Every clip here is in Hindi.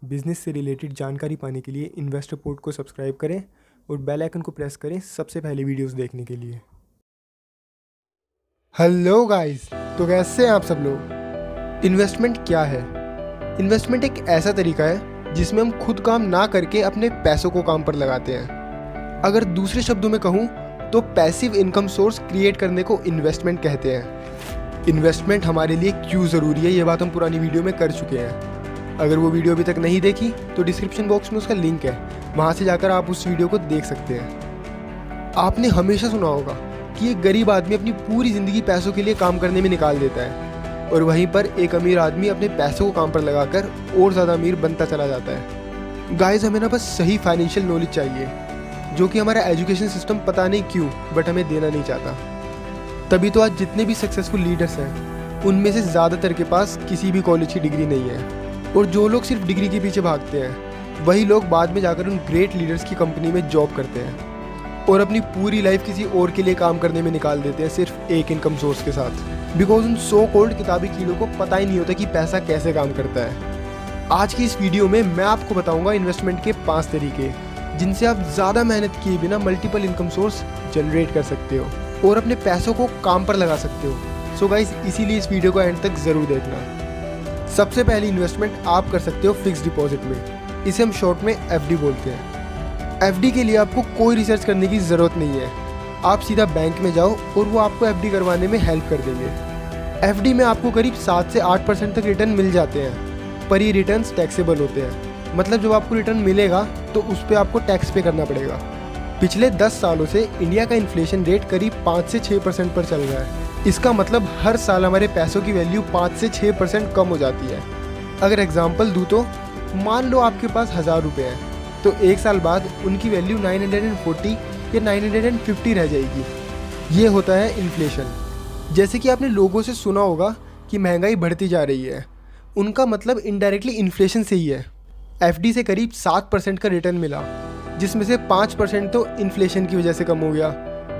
बिजनेस से रिलेटेड जानकारी पाने के लिए इन्वेस्ट रिपोर्ट को सब्सक्राइब करें और बेल आइकन को प्रेस करें सबसे पहले वीडियोस देखने के लिए। हेलो गाइस, तो कैसे हैं आप सब लोग। इन्वेस्टमेंट क्या है? इन्वेस्टमेंट एक ऐसा तरीका है जिसमें हम खुद काम ना करके अपने पैसों को काम पर लगाते हैं। अगर दूसरे शब्दों में कहूँ तो पैसिव इनकम सोर्स क्रिएट करने को इन्वेस्टमेंट कहते हैं। इन्वेस्टमेंट हमारे लिए क्यों ज़रूरी है, ये बात हम पुरानी वीडियो में कर चुके हैं। अगर वो वीडियो अभी तक नहीं देखी तो डिस्क्रिप्शन बॉक्स में उसका लिंक है, वहाँ से जाकर आप उस वीडियो को देख सकते हैं। आपने हमेशा सुना होगा कि एक गरीब आदमी अपनी पूरी ज़िंदगी पैसों के लिए काम करने में निकाल देता है और वहीं पर एक अमीर आदमी अपने पैसों को काम पर लगाकर और ज़्यादा अमीर बनता चला जाता है। गाइस, हमें ना बस सही फाइनेंशियल नॉलेज चाहिए, जो कि हमारा एजुकेशन सिस्टम पता नहीं क्यों बट हमें देना नहीं चाहता। तभी तो आज जितने भी सक्सेसफुल लीडर्स हैं उनमें से ज़्यादातर के पास किसी भी कॉलेज की डिग्री नहीं है, और जो लोग सिर्फ डिग्री के पीछे भागते हैं वही लोग बाद में जाकर उन ग्रेट लीडर्स की कंपनी में जॉब करते हैं और अपनी पूरी लाइफ किसी और के लिए काम करने में निकाल देते हैं, सिर्फ एक इनकम सोर्स के साथ। बिकॉज उन सो कॉल्ड किताबी कीड़ों को पता ही नहीं होता कि पैसा कैसे काम करता है। आज की इस वीडियो में मैं आपको बताऊंगा इन्वेस्टमेंट के 5 तरीके, जिनसे आप ज़्यादा मेहनत किए बिना मल्टीपल इनकम सोर्स जनरेट कर सकते हो और अपने पैसों को काम पर लगा सकते हो। सो गाइस, इसीलिए इस वीडियो को एंड तक ज़रूर देखना। सबसे पहली इन्वेस्टमेंट आप कर सकते हो फिक्स डिपॉजिट में। इसे हम शॉर्ट में एफडी बोलते हैं। एफडी के लिए आपको कोई रिसर्च करने की ज़रूरत नहीं है, आप सीधा बैंक में जाओ और वो आपको एफडी करवाने में हेल्प कर देंगे। एफडी में आपको करीब 7 से 8% तक रिटर्न मिल जाते हैं, पर ये रिटर्न्स टैक्सेबल होते हैं। मतलब जब आपको रिटर्न मिलेगा तो उस पर आपको टैक्स पे करना पड़ेगा। पिछले 10 सालों से इंडिया का इन्फ्लेशन रेट करीब 5 से 6% पर चल रहा है। इसका मतलब हर साल हमारे पैसों की वैल्यू 5 से 6% कम हो जाती है। अगर एग्जांपल दूँ तो मान लो आपके पास 1000 रुपये हैं, तो एक साल बाद उनकी वैल्यू 940 या 950 रह जाएगी। ये होता है इन्फ्लेशन। जैसे कि आपने लोगों से सुना होगा कि महंगाई बढ़ती जा रही है, उनका मतलब इनडायरेक्टली इन्फ्लेशन से ही है। एफडी से करीब 7% का रिटर्न मिला, जिसमें से 5% तो इन्फ्लेशन की वजह से कम हो गया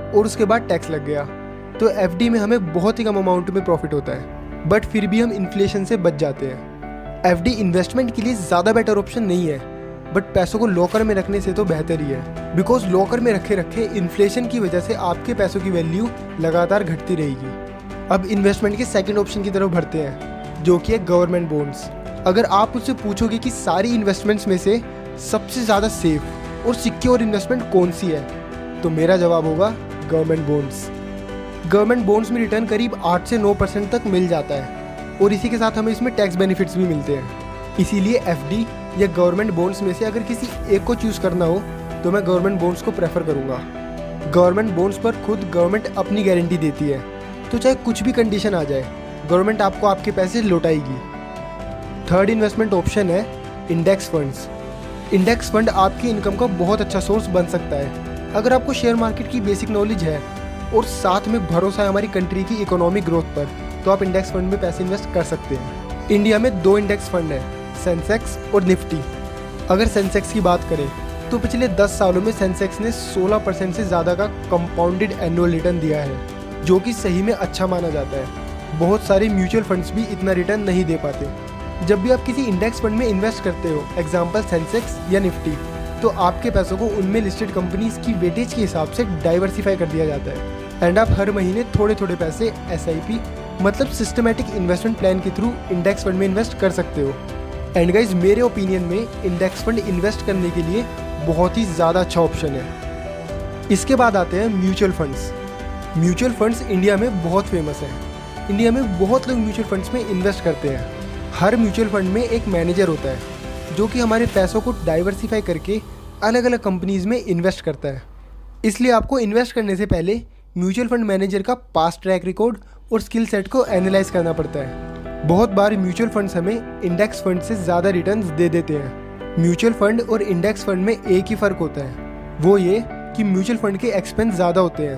और उसके बाद टैक्स लग गया। तो एफडी में हमें बहुत ही कम अमाउंट में प्रॉफिट होता है, बट फिर भी हम इन्फ्लेशन से बच जाते हैं। एफडी इन्वेस्टमेंट के लिए ज़्यादा बेटर ऑप्शन नहीं है, बट पैसों को लॉकर में रखने से तो बेहतर ही है। बिकॉज लॉकर में रखे रखे इन्फ्लेशन की वजह से आपके पैसों की वैल्यू लगातार घटती रहेगी। अब इन्वेस्टमेंट के सेकंड ऑप्शन की तरफ बढ़ते हैं, जो कि है गवर्नमेंट बॉन्ड्स। अगर आप मुझसे पूछोगे कि सारी इन्वेस्टमेंट्स में से सबसे ज़्यादा सेफ और सिक्योर इन्वेस्टमेंट कौन सी है, तो मेरा जवाब होगा गवर्नमेंट बॉन्ड्स। गवर्नमेंट बॉन्ड्स में रिटर्न करीब 8 से 9% तक मिल जाता है और इसी के साथ हमें इसमें टैक्स बेनिफिट्स भी मिलते हैं। इसीलिए एफडी या गवर्नमेंट बॉन्ड्स में से अगर किसी एक को चूज़ करना हो तो मैं गवर्नमेंट बॉन्ड्स को प्रेफर करूँगा। गवर्नमेंट बॉन्ड्स पर खुद गवर्नमेंट अपनी गारंटी देती है, तो चाहे कुछ भी कंडीशन आ जाए गवर्नमेंट आपको आपके पैसे लौटाएगी। थर्ड इन्वेस्टमेंट ऑप्शन है इंडेक्स फंड्स। इंडेक्स फंड आपकी इनकम का बहुत अच्छा सोर्स बन सकता है। अगर आपको शेयर मार्केट की बेसिक नॉलेज है और साथ में भरोसा है हमारी कंट्री की इकोनॉमिक ग्रोथ पर, तो आप इंडेक्स फंड में पैसे इन्वेस्ट कर सकते हैं। इंडिया में 2 इंडेक्स फंड हैं, सेंसेक्स और निफ्टी। अगर सेंसेक्स की बात करें तो पिछले 10 सालों में सेंसेक्स ने 16% से ज़्यादा का कंपाउंडेड एनुअल रिटर्न दिया है, जो कि सही में अच्छा माना जाता है। बहुत सारे म्यूचुअल फंड्स भी इतना रिटर्न नहीं दे पाते। जब भी आप किसी इंडेक्स फंड में इन्वेस्ट करते हो, एग्जांपल सेंसेक्स या निफ्टी, तो आपके पैसों को उनमें लिस्टेड कंपनीज की वेटेज के हिसाब से डाइवर्सिफाई कर दिया जाता है एंड आप हर महीने थोड़े थोड़े पैसे SIP मतलब सिस्टमैटिक इन्वेस्टमेंट प्लान के थ्रू इंडेक्स फंड में इन्वेस्ट कर सकते हो। एंड गाइज, मेरे ओपिनियन में इंडेक्स फंड इन्वेस्ट करने के लिए बहुत ही ज़्यादा अच्छा ऑप्शन है। इसके बाद आते हैं mutual funds. Mutual funds India में बहुत फेमस हैं। इंडिया में बहुत लोग म्यूचुअल फंड्स में इन्वेस्ट करते हैं। हर म्यूचुअल फंड में एक मैनेजर होता है जो कि हमारे पैसों को डाइवर्सिफाई करके अलग अलग कंपनीज़ में इन्वेस्ट करता है। इसलिए आपको इन्वेस्ट करने से पहले म्यूचुअल फंड मैनेजर का पास्ट ट्रैक रिकॉर्ड और स्किल सेट को एनालाइज करना पड़ता है। बहुत बार म्यूचुअल फंड्स हमें इंडेक्स फंड से ज़्यादा रिटर्न्स दे देते हैं। म्यूचुअल फंड और इंडेक्स फंड में एक ही फ़र्क होता है, वो ये कि म्यूचुअल फंड के एक्सपेंस ज़्यादा होते हैं,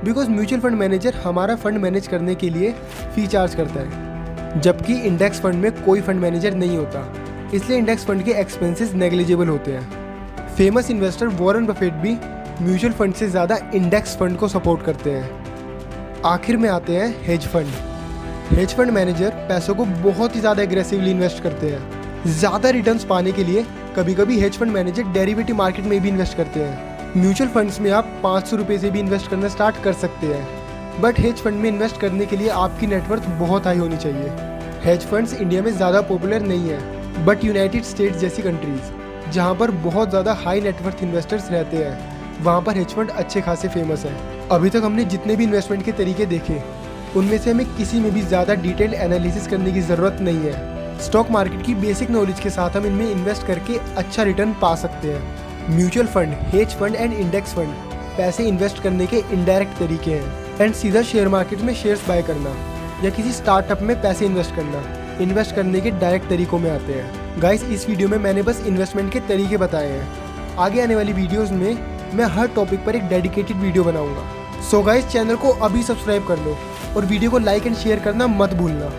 बिकॉज म्यूचुअल फंड मैनेजर हमारा फंड मैनेज करने के लिए फ़ी चार्ज करता है, जबकि इंडेक्स फंड में कोई फंड मैनेजर नहीं होता। इसलिए इंडेक्स फंड के एक्सपेंसेस नेग्लिजिबल होते हैं। फेमस इन्वेस्टर वॉरेन बफेट भी म्यूचुअल फंड से ज़्यादा इंडेक्स फंड को सपोर्ट करते हैं। आखिर में आते हैं hedge fund. Hedge fund manager पैसों को बहुत ही ज़्यादा एग्रेसिवली इन्वेस्ट करते हैं। ज़्यादा रिटर्न्स पाने के लिए कभी कभी hedge fund manager derivative market में भी इन्वेस्ट करते हैं। म्यूचुअल फंड्स में आप 500 रुपये से भी इन्वेस्ट करना स्टार्ट कर सकते हैं, बट हेज फंड में इन्वेस्ट करने के लिए आपकी नेटवर्थ बहुत हाई होनी चाहिए। हेज फंड्स इंडिया में ज़्यादा पॉपुलर नहीं है, बट यूनाइटेड स्टेट्स जैसी कंट्रीज़ जहाँ पर बहुत ज़्यादा हाई नेटवर्थ इन्वेस्टर्स रहते हैं, वहाँ पर हेज फंड अच्छे खासे फेमस हैं। अभी तक हमने जितने भी इन्वेस्टमेंट के तरीके देखे, उनमें से हमें किसी में भी ज़्यादा डिटेल एनालिसिस करने की ज़रूरत नहीं है। स्टॉक मार्केट की बेसिक नॉलेज के साथ हम इनमें इन्वेस्ट करके अच्छा रिटर्न पा सकते हैं। Mutual fund, hedge fund and index fund पैसे इन्वेस्ट करने के इनडायरेक्ट तरीके हैं। एंड सीधा शेयर मार्केट में शेयर्स बाय करना या किसी स्टार्टअप में पैसे इन्वेस्ट करना इन्वेस्ट करने के डायरेक्ट तरीकों में आते हैं। गाइस, इस वीडियो में मैंने बस इन्वेस्टमेंट के तरीके बताए हैं। आगे आने वाली वीडियोस में मैं हर टॉपिक पर एक डेडिकेटेड वीडियो बनाऊंगा। सो गाइस, चैनल को अभी सब्सक्राइब कर लो और वीडियो को लाइक एंड शेयर करना मत भूलना।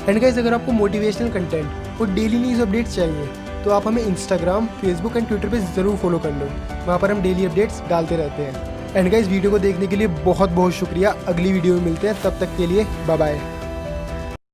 एंड गाइस, अगर आपको मोटिवेशनल कंटेंट और डेली न्यूज़ अपडेट्स चाहिए तो आप हमें इंस्टाग्राम, फेसबुक एंड ट्विटर पे ज़रूर फॉलो कर लो। वहाँ पर हम डेली अपडेट्स डालते रहते हैं। एंड गाइस, वीडियो को देखने के लिए बहुत बहुत शुक्रिया। अगली वीडियो में मिलते हैं, तब तक के लिए बाय बाय।